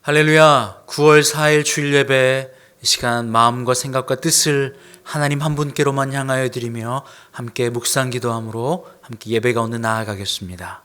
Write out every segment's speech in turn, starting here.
할렐루야. 9월 4일 주일 예배, 이 시간 마음과 생각과 뜻을 하나님 한 분께로만 향하여 드리며 함께 묵상 기도함으로 함께 예배 가운데 나아가겠습니다.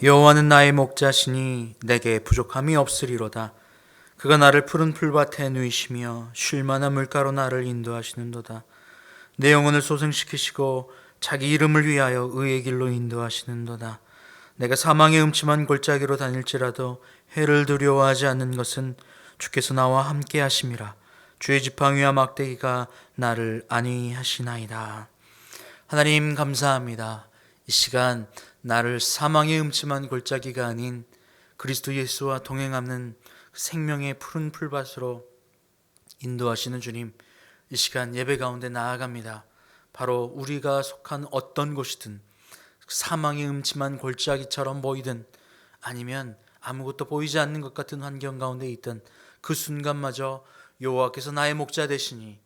여호와는 나의 목자시니 내게 부족함이 없으리로다. 그가 나를 푸른 풀밭에 누이시며 쉴 만한 물가로 나를 인도하시는도다. 내 영혼을 소생시키시고 자기 이름을 위하여 의의 길로 인도하시는도다. 내가 사망의 음침한 골짜기로 다닐지라도 해를 두려워하지 않는 것은 주께서 나와 함께 하심이라. 주의 지팡이와 막대기가 나를 안위하시나이다. 하나님 감사합니다. 이 시간 나를 사망의 음침한 골짜기가 아닌 그리스도 예수와 동행하는 생명의 푸른 풀밭으로 인도하시는 주님, 이 시간 예배 가운데 나아갑니다. 바로 우리가 속한 어떤 곳이든 사망의 음침한 골짜기처럼 보이든 아니면 아무것도 보이지 않는 것 같은 환경 가운데 있던 그 순간마저 여호와께서 나의 목자 되시니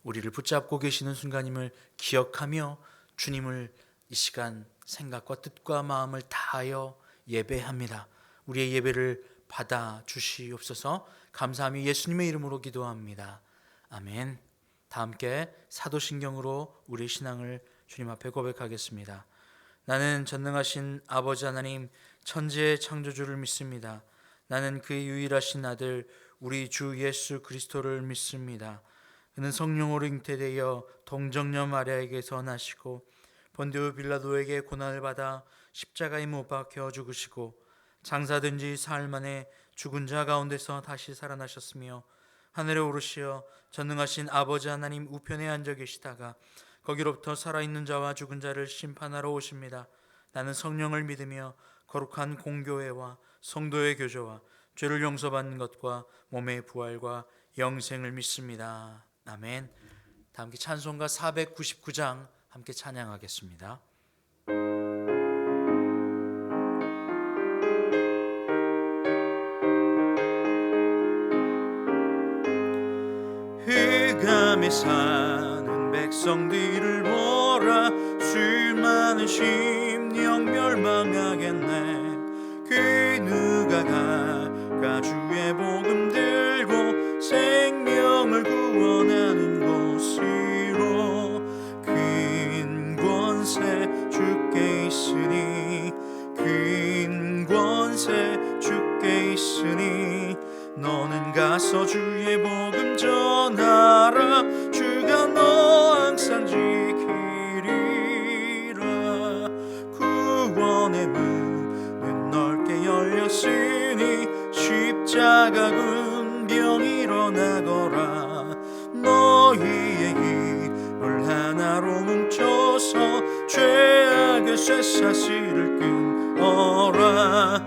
우리를 붙잡고 계시는 순간임을 기억하며 주님을 이 시간 생각과 뜻과 마음을 다하여 예배합니다. 우리의 예배를 받아 주시옵소서. 감사하며 예수님의 이름으로 기도합니다. 아멘. 다 함께 사도신경으로 우리의 신앙을 주님 앞에 고백하겠습니다. 나는 전능하신 아버지 하나님 천지의 창조주를 믿습니다. 나는 그의 유일하신 아들 우리 주 예수 그리스도를 믿습니다. 그는 성령으로 잉태되어 동정녀 마리아에게서 나시고 본디오 빌라도에게 고난을 받아 십자가에 못 박혀 죽으시고 장사된 지 사흘 만에 죽은 자 가운데서 다시 살아나셨으며 하늘에 오르시어 전능하신 아버지 하나님 우편에 앉아 계시다가 거기로부터 살아있는 자와 죽은 자를 심판하러 오십니다. 나는 성령을 믿으며 거룩한 공교회와 성도의 교제와 죄를 용서받는 것과 몸의 부활과 영생을 믿습니다. 아멘. 다 함께 찬송가 499장 함께 찬양하겠습니다. 흑암에 사는 백성들을 보라. 술 많은 심령 멸망하겠네. 그 누가 가주의 복음 들고 생명을 구원하는 곳으로 큰 권세 주께 있으니 큰 권세 주께 있으니 너는 가서 주의 복음 전하라. 주가 너 항상 지키리라. 구원의 문은 넓게 열렸으니 십자가 군병 일어나거라. 너희의 힘을 하나로 뭉쳐서 죄악의 쇠사슬을 끊어라.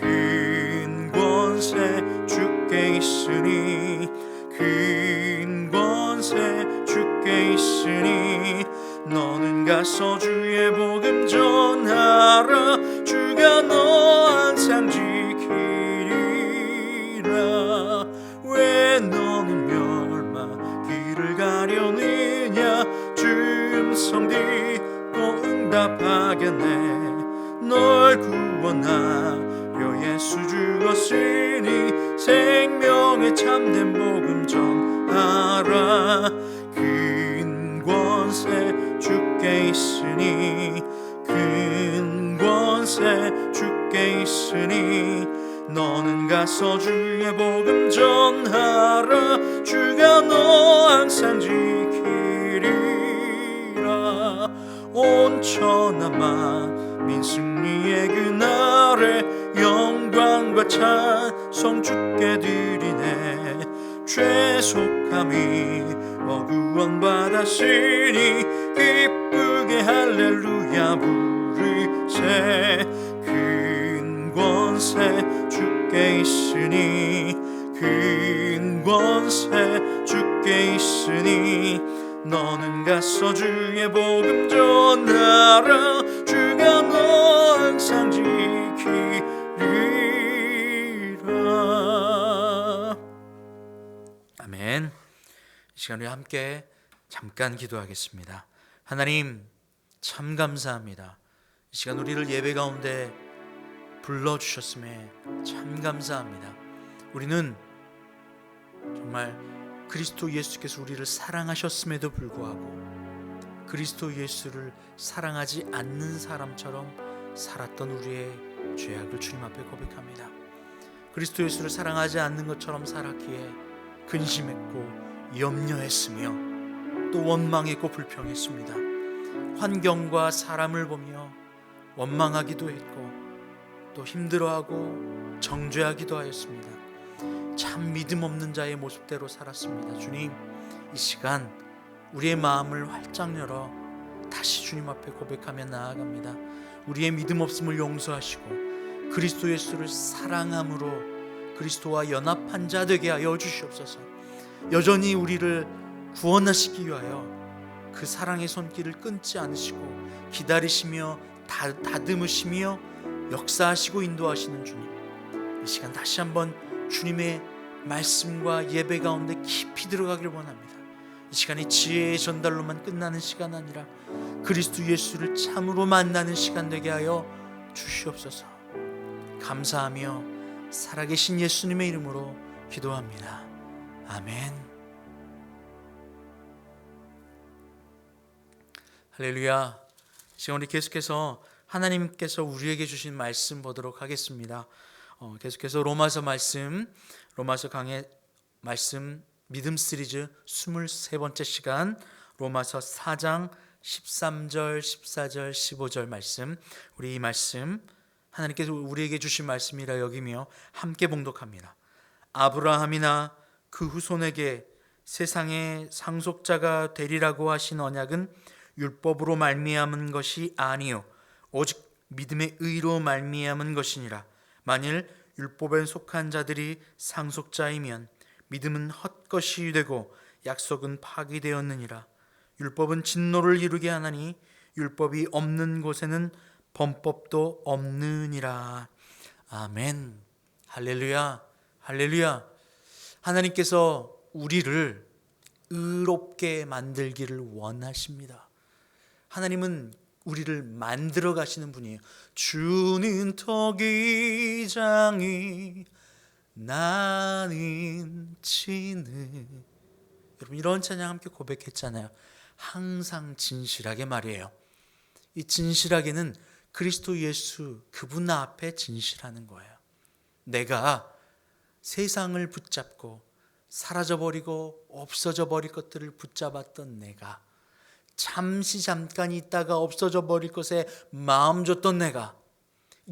큰 권세 주께 있으니 큰 권세 주께 있으니 너는 가서 주의 복음 전하라. 주가 너 항상 지키리라. 왜 너는 멸망길을 가려느냐. 주 음성 듣고 응답하겠네. 널 구원하려 예수 죽었으니 생명의 참된 복음 전하라. 큰 권세 주께 있으니 큰 권세 주께 있으니 너는 가서 주의 복음 전하라. 주가 너 항상 지키리라. 온 천하 만민 승리의 그날에 영광과 찬송 주께 드리네. 죄속함이 구원 받았으니 기쁘게 할렐루야 부르세. 큰 권세 주께 있으니 큰 권세 주께 있으니 너는 가서 주의 복음 전하라. 주가 너 항상 지키리라. 아멘. 이 시간에 함께 잠깐 기도하겠습니다. 하나님, 참 감사합니다. 이 시간 우리를 예배 가운데 불러주셨음에 참 감사합니다. 우리는 정말 그리스도 예수께서 우리를 사랑하셨음에도 불구하고 그리스도 예수를 사랑하지 않는 사람처럼 살았던 우리의 죄악을 주님 앞에 고백합니다. 그리스도 예수를 사랑하지 않는 것처럼 살았기에 근심했고 염려했으며 또 원망했고 불평했습니다. 환경과 사람을 보며 원망하기도 했고 또 힘들어하고 정죄하기도 하였습니다. 참 믿음 없는 자의 모습대로 살았습니다. 주님, 이 시간 우리의 마음을 활짝 열어 다시 주님 앞에 고백하며 나아갑니다. 우리의 믿음 없음을 용서하시고 그리스도 예수를 사랑함으로 그리스도와 연합한 자 되게 하여 주시옵소서. 여전히 우리를 구원하시기 위하여 그 사랑의 손길을 끊지 않으시고 기다리시며 다듬으시며 역사하시고 인도하시는 주님, 이 시간 다시 한번 주님의 말씀과 예배 가운데 깊이 들어가길 원합니다. 이 시간이 지혜의 전달로만 끝나는 시간 아니라 그리스도 예수를 참으로 만나는 시간 되게 하여 주시옵소서. 감사하며 살아계신 예수님의 이름으로 기도합니다. 아멘. 할렐루야. 지금 우리 계속해서 하나님께서 우리에게 주신 말씀 보도록 하겠습니다. 계속해서 로마서 강해 말씀 믿음 시리즈 23번째 시간, 로마서 4장 13절, 14절, 15절 말씀, 우리 이 말씀 하나님께서 우리에게 주신 말씀이라 여기며 함께 봉독합니다. 아브라함이나 그 후손에게 세상의 상속자가 되리라고 하신 언약은 율법으로 말미암은 것이 아니요 오직 믿음의 의로 말미암은 것이니라. 만일 율법에 속한 자들이 상속자이면 믿음은 헛것이 되고 약속은 파기되었느니라. 율법은 진노를 이루게 하나니 율법이 없는 곳에는 범법도 없느니라. 아멘. 할렐루야. 할렐루야. 하나님께서 우리를 의롭게 만들기를 원하십니다. 하나님은 우리를 만들어 가시는 분이에요. 주는 토기장이 나는 치는. 여러분, 이런 찬양 함께 고백했잖아요. 항상 진실하게 말이에요. 이 진실하게는 그리스도 예수 그분 앞에 진실하는 거예요. 내가 세상을 붙잡고 사라져버리고 없어져버릴 것들을 붙잡았던 내가, 잠깐 있다가 없어져 버릴 것에 마음 줬던 내가,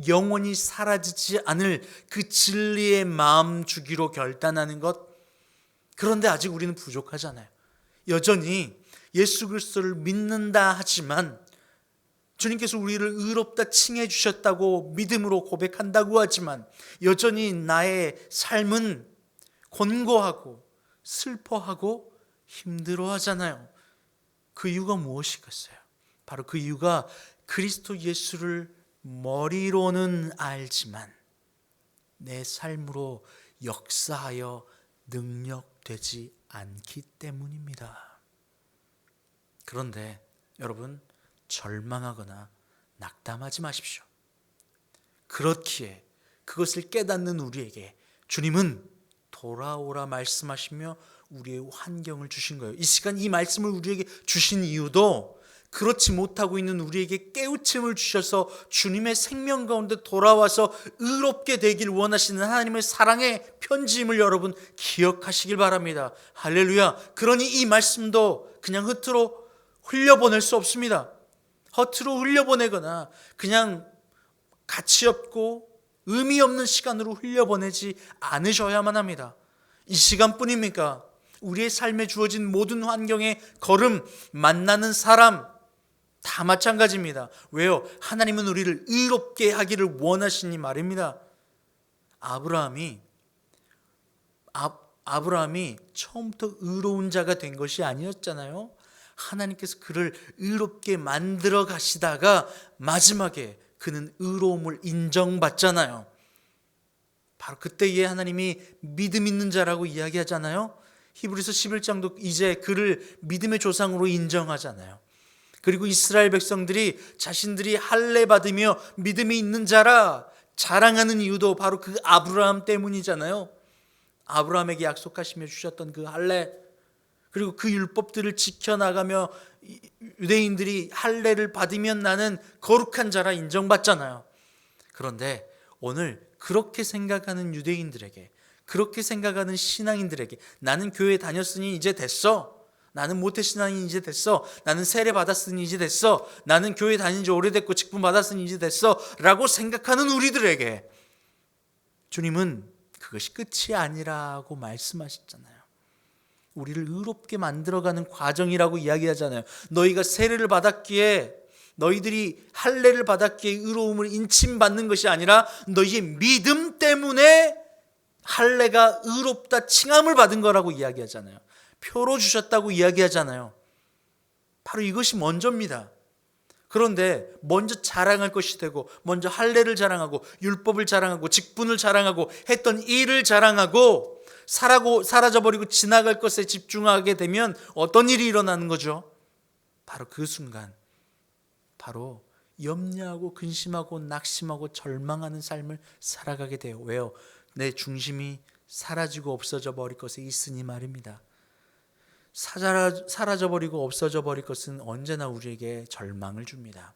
영원히 사라지지 않을 그 진리의 마음 주기로 결단하는 것, 그런데 아직 우리는 부족하잖아요. 여전히 예수 그리스도를 믿는다 하지만, 주님께서 우리를 의롭다 칭해 주셨다고 믿음으로 고백한다고 하지만 여전히 나의 삶은 곤고하고 슬퍼하고 힘들어하잖아요. 그 이유가 무엇이겠어요? 바로 그 이유가 그리스도 예수를 머리로는 알지만 내 삶으로 역사하여 능력되지 않기 때문입니다. 그런데 여러분, 절망하거나 낙담하지 마십시오. 그렇기에 그것을 깨닫는 우리에게 주님은 돌아오라 말씀하시며 우리의 환경을 주신 거예요. 이 시간 이 말씀을 우리에게 주신 이유도 그렇지 못하고 있는 우리에게 깨우침을 주셔서 주님의 생명 가운데 돌아와서 의롭게 되길 원하시는 하나님의 사랑의 편지임을 여러분 기억하시길 바랍니다. 할렐루야. 그러니 이 말씀도 그냥 흩으로 흘려보낼 수 없습니다. 허투루 흘려보내거나 그냥 가치 없고 의미 없는 시간으로 흘려보내지 않으셔야만 합니다. 이 시간뿐입니까? 우리의 삶에 주어진 모든 환경의 걸음, 만나는 사람 다 마찬가지입니다. 왜요? 하나님은 우리를 의롭게 하기를 원하시니 말입니다. 아브라함이 아브라함이 처음부터 의로운 자가 된 것이 아니었잖아요. 하나님께서 그를 의롭게 만들어 가시다가 마지막에 그는 의로움을 인정받잖아요. 바로 그때에 하나님이 믿음 있는 자라고 이야기하잖아요. 히브리서 11장도 이제 그를 믿음의 조상으로 인정하잖아요. 그리고 이스라엘 백성들이 자신들이 할례 받으며 믿음이 있는 자라 자랑하는 이유도 바로 그 아브라함 때문이잖아요. 아브라함에게 약속하시며 주셨던 그 할례, 그리고 그 율법들을 지켜나가며 유대인들이 할례를 받으면 나는 거룩한 자라 인정받잖아요. 그런데 오늘 그렇게 생각하는 유대인들에게, 그렇게 생각하는 신앙인들에게, 나는 교회 다녔으니 이제 됐어, 나는 모태신앙이 이제 됐어, 나는 세례 받았으니 이제 됐어, 나는 교회 다닌 지 오래됐고 직분 받았으니 이제 됐어 라고 생각하는 우리들에게 주님은 그것이 끝이 아니라고 말씀하셨잖아요. 우리를 의롭게 만들어가는 과정이라고 이야기하잖아요. 너희가 세례를 받았기에, 너희들이 할례를 받았기에 의로움을 인침받는 것이 아니라 너희의 믿음 때문에 할례가 의롭다 칭함을 받은 거라고 이야기하잖아요. 표로 주셨다고 이야기하잖아요. 바로 이것이 먼저입니다. 그런데 먼저 자랑할 것이 되고, 먼저 할례를 자랑하고 율법을 자랑하고 직분을 자랑하고 했던 일을 자랑하고 사라져버리고 지나갈 것에 집중하게 되면 어떤 일이 일어나는 거죠? 바로 그 순간, 바로 염려하고 근심하고 낙심하고 절망하는 삶을 살아가게 돼요. 왜요? 내 중심이 사라지고 없어져 버릴 것에 있으니 말입니다. 사라져버리고 없어져 버릴 것은 언제나 우리에게 절망을 줍니다.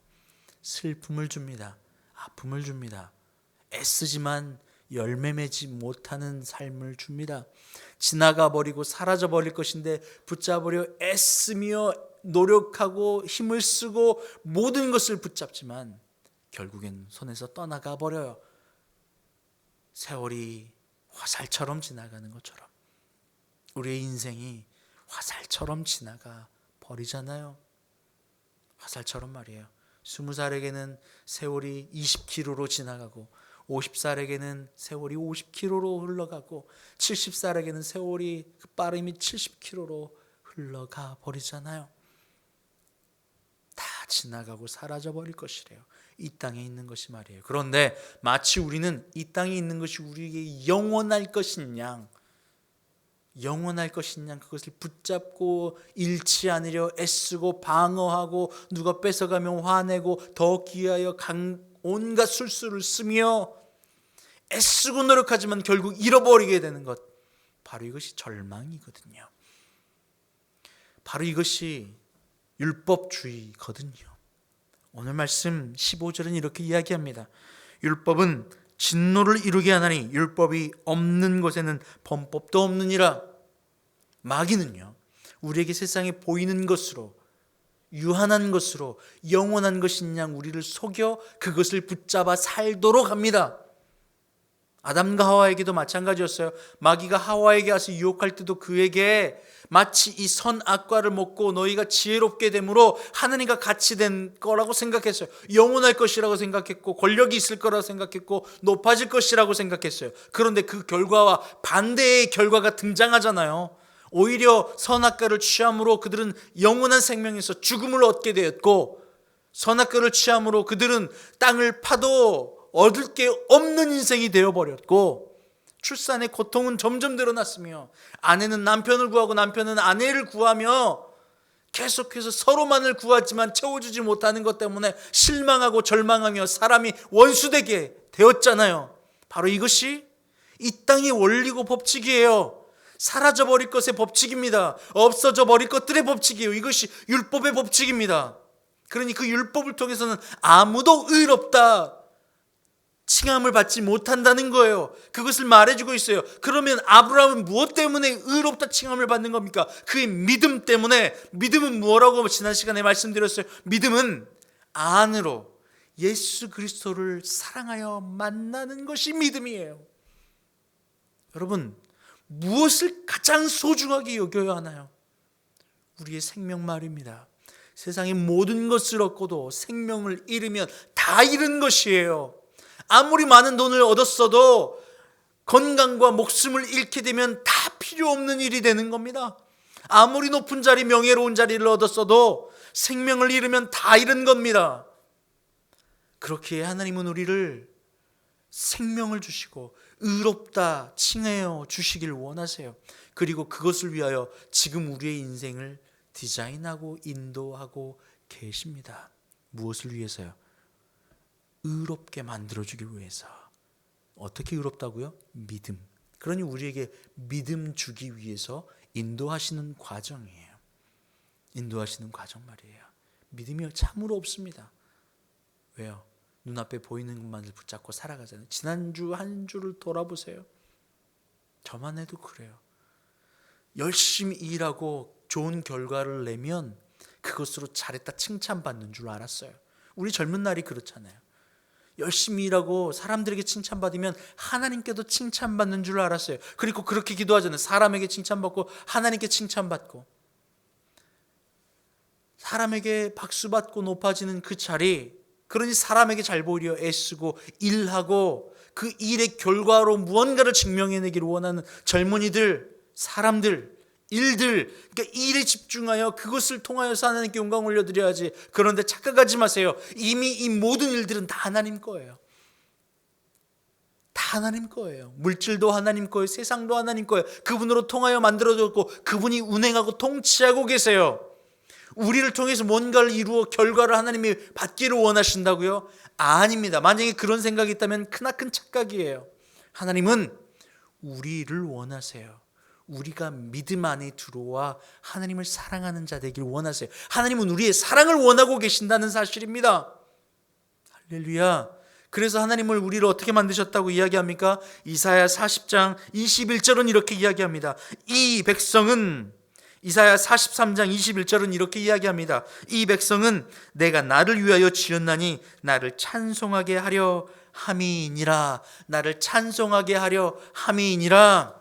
슬픔을 줍니다. 아픔을 줍니다. 애쓰지만 열매 맺지 못하는 삶을 줍니다. 지나가 버리고 사라져 버릴 것인데 붙잡으려 애쓰며 노력하고 힘을 쓰고 모든 것을 붙잡지만 결국엔 손에서 떠나가 버려요. 세월이 화살처럼 지나가는 것처럼 우리의 인생이 화살처럼 지나가 버리잖아요. 화살처럼 말이에요. 20살에게는 세월이 20km로 지나가고, 50살에게는 세월이 50km로 흘러가고, 70살에게는 세월이 그 빠름이 70km로 흘러가 버리잖아요. 다 지나가고 사라져 버릴 것이래요. 이 땅에 있는 것이 말이에요. 그런데 마치 우리는 이 땅에 있는 것이 우리에게 영원할 것인 양, 그것을 붙잡고 잃지 않으려 애쓰고 방어하고, 누가 뺏어가면 화내고 더 얻기 위하여 온갖 술수를 쓰며 애쓰고 노력하지만 결국 잃어버리게 되는 것, 바로 이것이 절망이거든요. 바로 이것이 율법주의거든요. 오늘 말씀 15절은 이렇게 이야기합니다. 율법은 진노를 이루게 하나니 율법이 없는 곳에는 범법도 없느니라. 마귀는요, 우리에게 세상에 보이는 것으로, 유한한 것으로, 영원한 것인 양 우리를 속여 그것을 붙잡아 살도록 합니다. 아담과 하와에게도 마찬가지였어요. 마귀가 하와에게 와서 유혹할 때도 그에게 마치 이 선악과를 먹고 너희가 지혜롭게 됨으로 하나님과 같이 된 거라고 생각했어요. 영원할 것이라고 생각했고, 권력이 있을 거라고 생각했고, 높아질 것이라고 생각했어요. 그런데 그 결과와 반대의 결과가 등장하잖아요. 오히려 선악과를 취함으로 그들은 영원한 생명에서 죽음을 얻게 되었고, 선악과를 취함으로 그들은 땅을 파도 얻을 게 없는 인생이 되어버렸고, 출산의 고통은 점점 늘어났으며, 아내는 남편을 구하고 남편은 아내를 구하며 계속해서 서로만을 구하지만 채워주지 못하는 것 때문에 실망하고 절망하며 사람이 원수되게 되었잖아요. 바로 이것이 이 땅의 원리고 법칙이에요. 사라져버릴 것의 법칙입니다. 없어져버릴 것들의 법칙이에요. 이것이 율법의 법칙입니다. 그러니 그 율법을 통해서는 아무도 의롭다 칭함을 받지 못한다는 거예요. 그것을 말해주고 있어요. 그러면 아브라함은 무엇 때문에 의롭다 칭함을 받는 겁니까? 그의 믿음 때문에. 믿음은 무엇라고 지난 시간에 말씀드렸어요. 믿음은 안으로 예수 그리스도를 사랑하여 만나는 것이 믿음이에요. 여러분, 무엇을 가장 소중하게 여겨야 하나요? 우리의 생명 말입니다. 세상의 모든 것을 얻고도 생명을 잃으면 다 잃은 것이에요. 아무리 많은 돈을 얻었어도 건강과 목숨을 잃게 되면 다 필요 없는 일이 되는 겁니다. 아무리 높은 자리, 명예로운 자리를 얻었어도 생명을 잃으면 다 잃은 겁니다. 그렇기에 하나님은 우리를 생명을 주시고 의롭다 칭하여 주시길 원하세요. 그리고 그것을 위하여 지금 우리의 인생을 디자인하고 인도하고 계십니다. 무엇을 위해서요? 의롭게 만들어주기 위해서. 어떻게 의롭다고요? 믿음. 그러니 우리에게 믿음 주기 위해서 인도하시는 과정이에요. 인도하시는 과정 말이에요. 믿음이 참으로 없습니다. 왜요? 눈앞에 보이는 것만을 붙잡고 살아가잖아요. 지난주 한 주를 돌아보세요. 저만 해도 그래요. 열심히 일하고 좋은 결과를 내면 그것으로 잘했다 칭찬받는 줄 알았어요. 우리 젊은 날이 그렇잖아요. 열심히 일하고 사람들에게 칭찬받으면 하나님께도 칭찬받는 줄 알았어요. 그리고 그렇게 기도하잖아요. 사람에게 칭찬받고 하나님께 칭찬받고, 사람에게 박수받고 높아지는 그 자리, 그러니 사람에게 잘 보이려 애쓰고 일하고 그 일의 결과로 무언가를 증명해내기를 원하는 젊은이들, 사람들, 일들, 그러니까 일에 집중하여 그것을 통하여서 하나님께 영광 올려드려야지. 그런데 착각하지 마세요. 이미 이 모든 일들은 다 하나님 거예요. 다 하나님 거예요. 물질도 하나님 거예요. 세상도 하나님 거예요. 그분으로 통하여 만들어졌고 그분이 운행하고 통치하고 계세요. 우리를 통해서 뭔가를 이루어 결과를 하나님이 받기를 원하신다고요? 아닙니다. 만약에 그런 생각이 있다면 크나큰 착각이에요. 하나님은 우리를 원하세요. 우리가 믿음 안에 들어와 하나님을 사랑하는 자 되길 원하세요. 하나님은 우리의 사랑을 원하고 계신다는 사실입니다. 할렐루야. 그래서 하나님을 우리를 어떻게 만드셨다고 이야기합니까? 이사야 40장 21절은 이렇게 이야기합니다. 이 백성은, 이사야 43장 21절은 이렇게 이야기합니다. 이 백성은 내가 나를 위하여 지었나니 나를 찬송하게 하려 함이니라. 나를 찬송하게 하려 함이니라.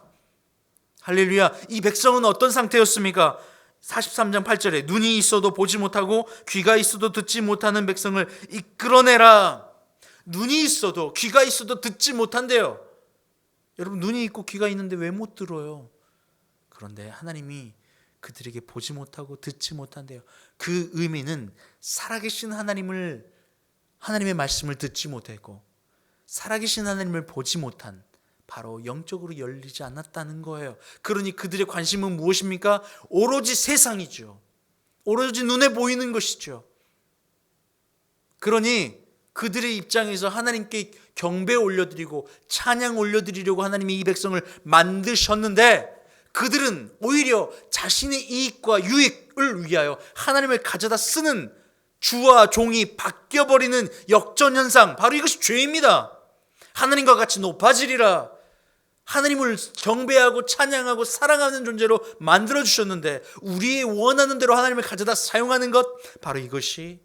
할렐루야. 이 백성은 어떤 상태였습니까? 43장 8절에 눈이 있어도 보지 못하고 귀가 있어도 듣지 못하는 백성을 이끌어내라. 눈이 있어도 귀가 있어도 듣지 못한대요. 여러분, 눈이 있고 귀가 있는데 왜 못 들어요? 그런데 하나님이 그들에게 보지 못하고 듣지 못한대요. 그 의미는 살아계신 하나님의 말씀을 듣지 못했고 살아계신 하나님을 보지 못한, 바로 영적으로 열리지 않았다는 거예요. 그러니 그들의 관심은 무엇입니까? 오로지 세상이죠. 오로지 눈에 보이는 것이죠. 그러니 그들의 입장에서 하나님께 경배 올려드리고 찬양 올려드리려고 하나님이 이 백성을 만드셨는데, 그들은 오히려 자신의 이익과 유익을 위하여 하나님을 가져다 쓰는 주와 종이 바뀌어버리는 역전현상, 바로 이것이 죄입니다. 하나님과 같이 높아지리라. 하나님을 경배하고 찬양하고 사랑하는 존재로 만들어주셨는데 우리의 원하는 대로 하나님을 가져다 사용하는 것, 바로 이것이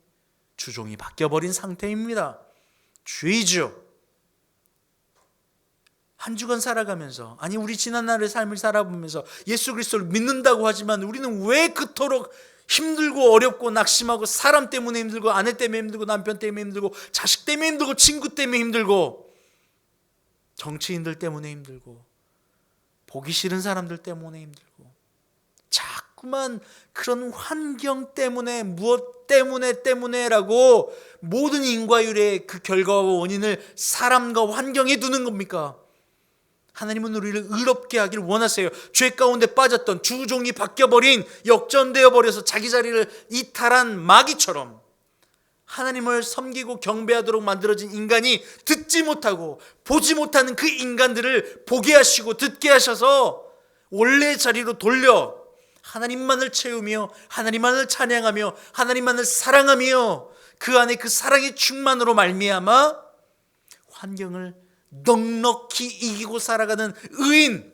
주종이 바뀌어버린 상태입니다. 죄이죠. 한 주간 살아가면서, 아니 우리 지난날의 삶을 살아보면서 예수 그리스도를 믿는다고 하지만 우리는 왜 그토록 힘들고 어렵고 낙심하고, 사람 때문에 힘들고 아내 때문에 힘들고 남편 때문에 힘들고 자식 때문에 힘들고 친구 때문에 힘들고 정치인들 때문에 힘들고 보기 싫은 사람들 때문에 힘들고, 자꾸만 그런 환경 때문에, 무엇 때문에라고 모든 인과율의 그 결과와 원인을 사람과 환경에 두는 겁니까? 하나님은 우리를 의롭게 하길 원하세요. 죄 가운데 빠졌던, 주종이 바뀌어버린, 역전되어 버려서 자기 자리를 이탈한 마귀처럼 하나님을 섬기고 경배하도록 만들어진 인간이 듣지 못하고 보지 못하는 그 인간들을 보게 하시고 듣게 하셔서 원래의 자리로 돌려 하나님만을 채우며 하나님만을 찬양하며 하나님만을 사랑하며 그 안에 그 사랑의 충만으로 말미암아 환경을 넉넉히 이기고 살아가는 의인,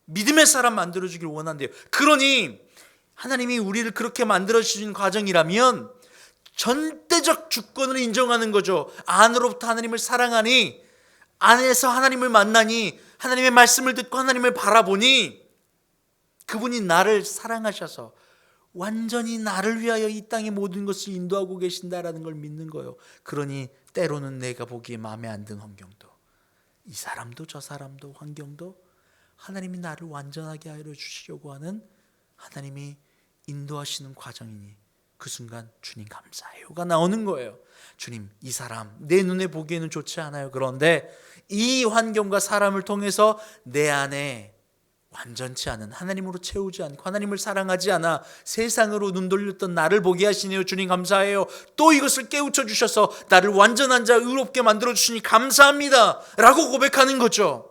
믿음의 사람 만들어주길 원한대요. 그러니 하나님이 우리를 그렇게 만들어주신 과정이라면 전대적 주권을 인정하는 거죠. 안으로부터 하나님을 사랑하니, 안에서 하나님을 만나니, 하나님의 말씀을 듣고 하나님을 바라보니 그분이 나를 사랑하셔서 완전히 나를 위하여 이 땅의 모든 것을 인도하고 계신다라는 걸 믿는 거예요. 그러니 때로는 내가 보기에 마음에 안 드는 환경도, 이 사람도 저 사람도 환경도 하나님이 나를 완전하게 하여 주시려고 하는 하나님이 인도하시는 과정이니 그 순간 주님 감사해요가 나오는 거예요. 주님, 이 사람 내 눈에 보기에는 좋지 않아요. 그런데 이 환경과 사람을 통해서 내 안에 완전치 않은, 하나님으로 채우지 않고 하나님을 사랑하지 않아 세상으로 눈 돌렸던 나를 보게 하시네요. 주님 감사해요. 또 이것을 깨우쳐 주셔서 나를 완전한 자, 의롭게 만들어 주시니 감사합니다 라고 고백하는 거죠.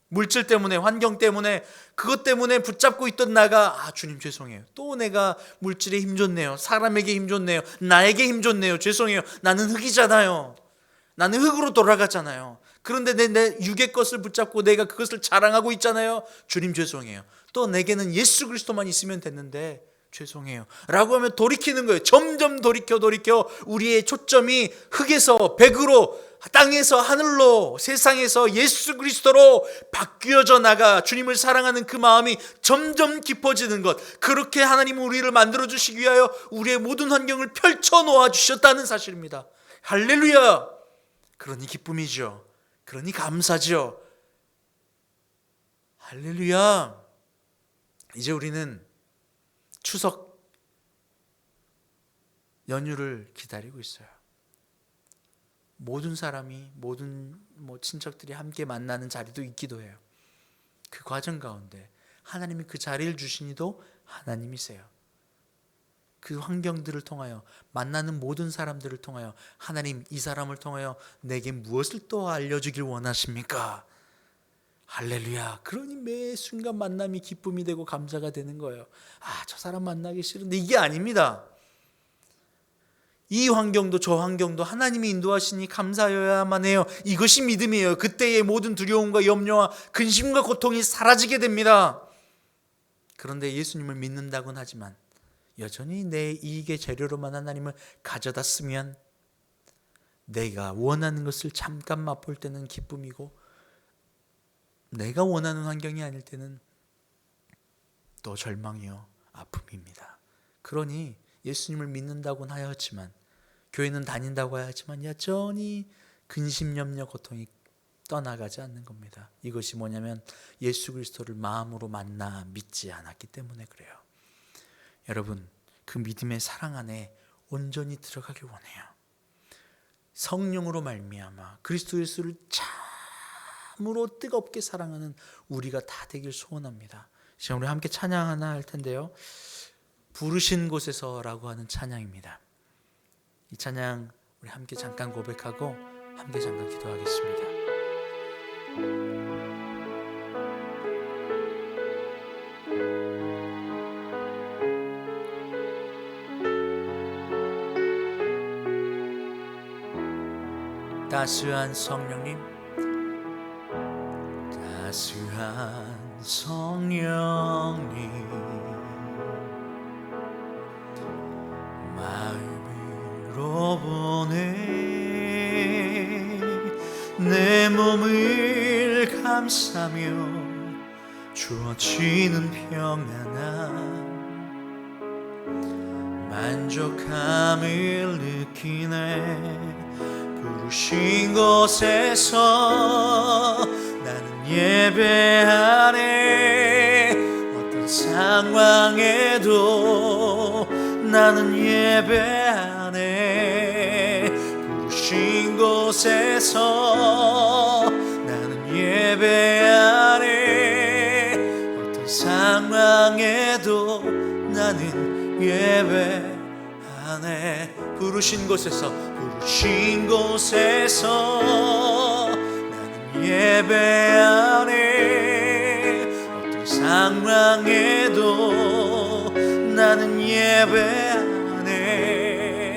물질 때문에, 환경 때문에, 그것 때문에 붙잡고 있던 나가 주님 죄송해요. 또 내가 물질에 힘줬네요. 사람에게 힘줬네요. 나에게 힘줬네요. 죄송해요. 나는 흙이잖아요. 나는 흙으로 돌아갔잖아요. 그런데 내 육의 것을 붙잡고 내가 그것을 자랑하고 있잖아요. 주님 죄송해요. 또 내게는 예수 그리스도만 있으면 됐는데 죄송해요 라고 하면 돌이키는 거예요. 점점 돌이켜 우리의 초점이 흙에서 백으로, 땅에서 하늘로, 세상에서 예수 그리스도로 바뀌어져 나가 주님을 사랑하는 그 마음이 점점 깊어지는 것, 그렇게 하나님은 우리를 만들어주시기 위하여 우리의 모든 환경을 펼쳐 놓아 주셨다는 사실입니다. 할렐루야. 그러니 기쁨이죠. 그러니 감사죠. 할렐루야. 이제 우리는 추석 연휴를 기다리고 있어요. 모든 사람이, 모든 친척들이 함께 만나는 자리도 있기도 해요. 그 과정 가운데 하나님이 그 자리를 주시니도 하나님이세요. 그 환경들을 통하여, 만나는 모든 사람들을 통하여 하나님, 이 사람을 통하여 내게 무엇을 또 알려주길 원하십니까? 할렐루야. 그러니 매 순간 만남이 기쁨이 되고 감사가 되는 거예요. 저 사람 만나기 싫은데, 이게 아닙니다. 이 환경도 저 환경도 하나님이 인도하시니 감사해야만 해요. 이것이 믿음이에요. 그때의 모든 두려움과 염려와 근심과 고통이 사라지게 됩니다. 그런데 예수님을 믿는다고는 하지만 여전히 내 이익의 재료로만 하나님을 가져다 쓰면 내가 원하는 것을 잠깐 맛볼 때는 기쁨이고, 내가 원하는 환경이 아닐 때는 또 절망이요 아픔입니다. 그러니 예수님을 믿는다고는 하였지만, 교회는 다닌다고 하였지만 여전히 근심, 염려, 고통이 떠나가지 않는 겁니다. 이것이 뭐냐면 예수 그리스도를 마음으로 만나 믿지 않았기 때문에 그래요. 여러분, 그 믿음의 사랑 안에 온전히 들어가길 원해요. 성령으로 말미암아 그리스도 예수를 참으로 뜨겁게 사랑하는 우리가 다 되길 소원합니다. 지금 우리 함께 찬양 하나 할 텐데요. 부르신 곳에서라고 하는 찬양입니다. 이 찬양 우리 함께 잠깐 고백하고 함께 잠깐 기도하겠습니다. 따스한 성령님, 따스한 성령님, 마음으로 보내 내 몸을 감싸며 주어지는 평안함, 만족함을 느끼네. 부르신 곳에서 나는 예배하네. 어떤 상황에도 나는 예배하네. 부르신 곳에서 나는 예배하네. 어떤 상황에도 나는 예배하네. 부르신 곳에서, 부르신 곳에서 나는 예배하네. 어떤 상황에도 나는 예배하네.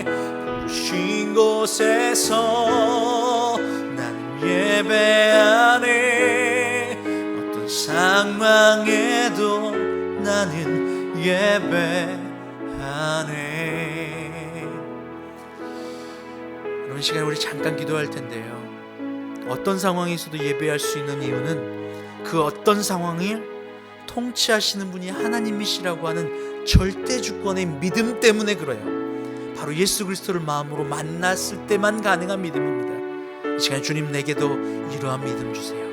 부르신 곳에서 나는 예배하네. 어떤 상황에도 나는 예배하네. 이런 시간에 우리 잠깐 기도할 텐데요. 어떤 상황에서도 예배할 수 있는 이유는 그 어떤 상황을 통치하시는 분이 하나님이시라고 하는 절대 주권의 믿음 때문에 그래요. 바로 예수 그리스도를 마음으로 만났을 때만 가능한 믿음입니다. 이 시간 주님 내게도 이러한 믿음 주세요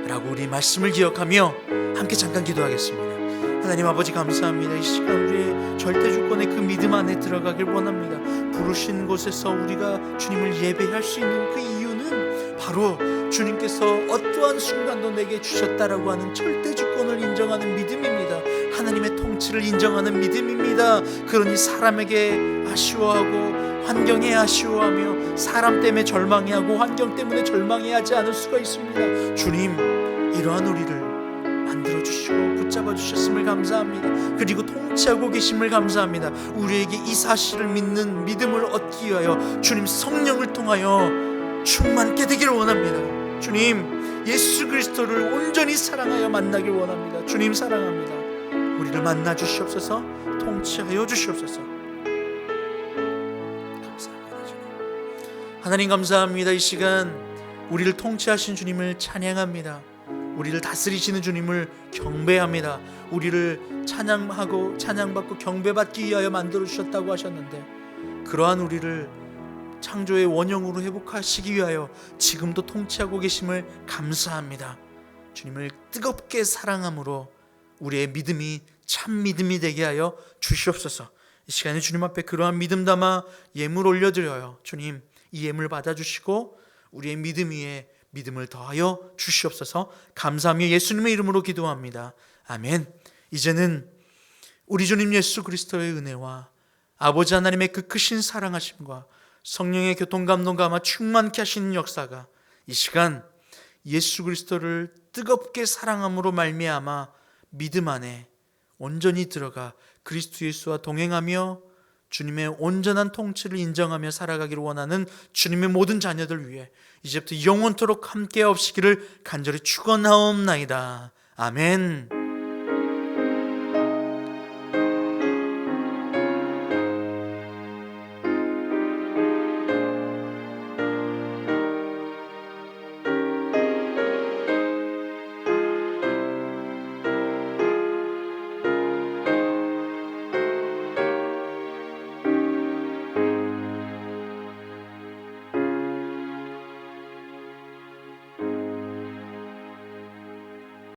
라고 우리 말씀을 기억하며 함께 잠깐 기도하겠습니다. 하나님 아버지 감사합니다. 이 시간 우리의 절대 주권의 그 믿음 안에 들어가길 원합니다. 부르신 곳에서 우리가 주님을 예배할 수 있는 그 이유는 바로 주님께서 어떠한 순간도 내게 주셨다라고 하는 절대 주권을 인정하는 믿음입니다. 하나님의 통치를 인정하는 믿음입니다. 그러니 사람에게 아쉬워하고 환경에 아쉬워하며 사람 때문에 절망해하고 환경 때문에 절망해하지 않을 수가 있습니다. 주님, 이러한 우리를 만들어주시고 붙잡아 주셨음을 감사합니다. 그리고 통치하고 계심을 감사합니다. 우리에게 이 사실을 믿는 믿음을 얻기 위하여 주님 성령을 통하여 충만케 되기를 원합니다. 주님, 예수 그리스도를 온전히 사랑하여 만나길 원합니다. 주님 사랑합니다. 우리를 만나 주시옵소서. 통치하여 주시옵소서. 감사합니다. 주님. 하나님 감사합니다. 이 시간 우리를 통치하신 주님을 찬양합니다. 우리를 다스리시는 주님을 경배합니다. 우리를 찬양하고 찬양받고 경배받기 위하여 만들어 주셨다고 하셨는데, 그러한 우리를 창조의 원형으로 회복하시기 위하여 지금도 통치하고 계심을 감사합니다. 주님을 뜨겁게 사랑함으로 우리의 믿음이 참 믿음이 되게 하여 주시옵소서. 이 시간에 주님 앞에 그러한 믿음 담아 예물 올려드려요. 주님, 이 예물 받아주시고 우리의 믿음 위에 믿음을 더하여 주시옵소서. 감사하며 예수님의 이름으로 기도합니다. 아멘. 이제는 우리 주님 예수 그리스도의 은혜와 아버지 하나님의 그 크신 사랑하심과 성령의 교통감동과 아마 충만케 하시는 역사가 이 시간 예수 그리스도를 뜨겁게 사랑함으로 말미암아 믿음 안에 온전히 들어가 그리스도 예수와 동행하며 주님의 온전한 통치를 인정하며 살아가기를 원하는 주님의 모든 자녀들 위해 이제부터 영원토록 함께 하옵시기를 간절히 축원하옵나이다. 아멘.